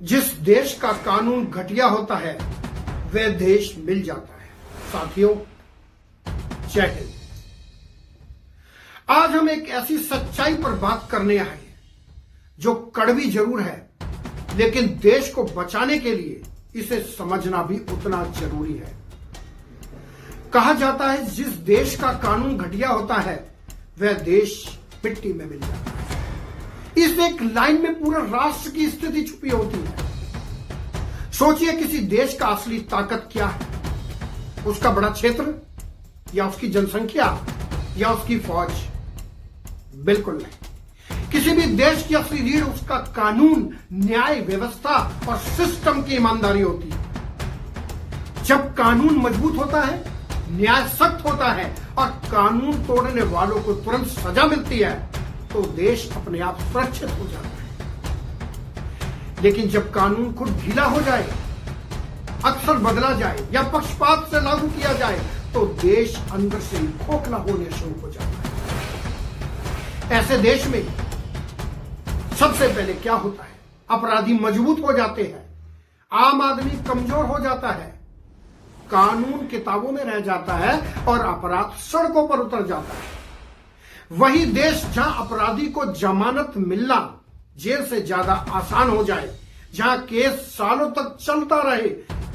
जिस देश का कानून घटिया होता है वह देश मिल जाता है। साथियों, जय हिंद। आज हम एक ऐसी सच्चाई पर बात करने आए हैं जो कड़वी जरूर है, लेकिन देश को बचाने के लिए इसे समझना भी उतना जरूरी है। कहा जाता है जिस देश का कानून घटिया होता है वह देश मिट्टी में मिल जाता है। इस एक लाइन में पूरे राष्ट्र की स्थिति छुपी होती है। सोचिए, किसी देश का असली ताकत क्या है? उसका बड़ा क्षेत्र, या उसकी जनसंख्या, या उसकी फौज? बिल्कुल नहीं। किसी भी देश की असली रीढ़ उसका कानून, न्याय व्यवस्था और सिस्टम की ईमानदारी होती है। जब कानून मजबूत होता है, न्याय सख्त होता है और कानून तोड़ने वालों को तुरंत सजा मिलती है, तो देश अपने आप सुरक्षित हो जाता है। लेकिन जब कानून खुद ढीला हो जाए, अक्सर बदला जाए या पक्षपात से लागू किया जाए, तो देश अंदर से ही खोखला होने शुरू हो जाता है। ऐसे देश में सबसे पहले क्या होता है? अपराधी मजबूत हो जाते हैं, आम आदमी कमजोर हो जाता है, कानून किताबों में रह जाता है और अपराध सड़कों पर उतर जाता है। वही देश जहां अपराधी को जमानत मिलना जेल से ज्यादा आसान हो जाए, जहां केस सालों तक चलता रहे,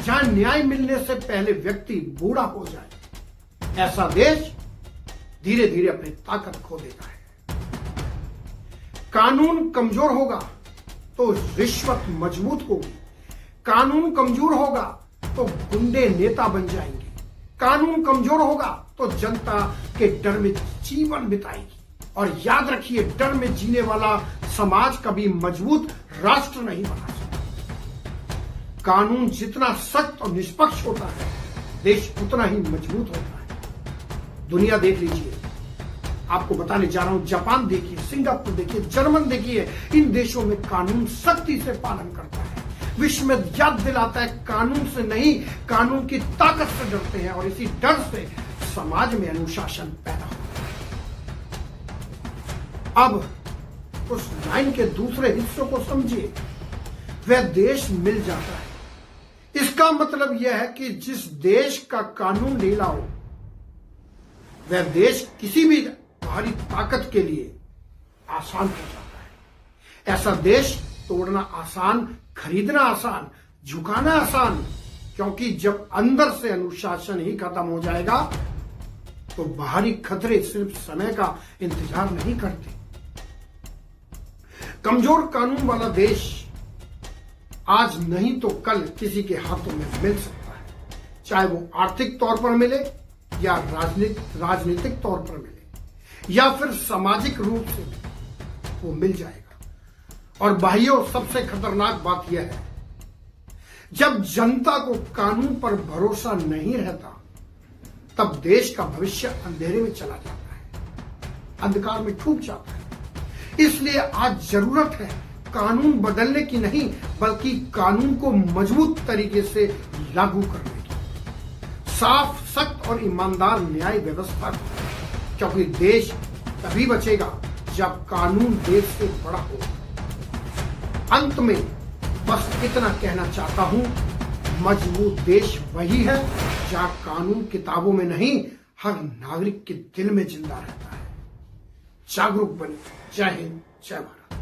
जहां न्याय मिलने से पहले व्यक्ति बूढ़ा हो जाए, ऐसा देश धीरे धीरे अपनी ताकत खो देता है। कानून कमजोर होगा तो रिश्वत मजबूत होगी, कानून कमजोर होगा तो गुंडे नेता बन जाएंगे, कानून कमजोर होगा तो जनता के डर में जीवन बिताएगी। और याद रखिए, डर में जीने वाला समाज कभी मजबूत राष्ट्र नहीं बना सकता। कानून जितना सख्त और निष्पक्ष होता है, देश उतना ही मजबूत होता है। दुनिया देख लीजिए, आपको बताने जा रहा हूं, जापान देखिए, सिंगापुर देखिए, जर्मन देखिए, इन देशों में कानून सख्ती से पालन करता है। विश्व में याद दिलाता है, कानून से नहीं, कानून की ताकत से डरते हैं और इसी डर से समाज में अनुशासन पैदा होता है। अब उस लाइन के दूसरे हिस्सों को समझिए, वह देश मिल जाता है। इसका मतलब यह है कि जिस देश का कानून ढीला हो, वह देश किसी भी बाहरी ताकत के लिए आसान हो जाता है। ऐसा देश तोड़ना आसान, खरीदना आसान, झुकाना आसान, क्योंकि जब अंदर से अनुशासन ही खत्म हो जाएगा तो बाहरी खतरे सिर्फ समय का इंतजार नहीं करते। कमजोर कानून वाला देश आज नहीं तो कल किसी के हाथों में मिल सकता है, चाहे वो आर्थिक तौर पर मिले या राजनीतिक तौर पर मिले या फिर सामाजिक रूप से वो मिल जाएगा। और भाइयों, सबसे खतरनाक बात यह है, जब जनता को कानून पर भरोसा नहीं रहता, तब देश का भविष्य अंधेरे में चला जाता है, अंधकार में डूब जाता है। इसलिए आज जरूरत है कानून बदलने की नहीं, बल्कि कानून को मजबूत तरीके से लागू करने की, साफ, सख्त और ईमानदार न्याय व्यवस्था की, क्योंकि देश तभी बचेगा जब कानून देश से बड़ा हो। अंत में बस इतना कहना चाहता हूं, मजबूत देश वही है जहां कानून किताबों में नहीं, हर नागरिक के दिल में जिंदा रहता है। जागरूक बने। जय हिंद, जय भारत।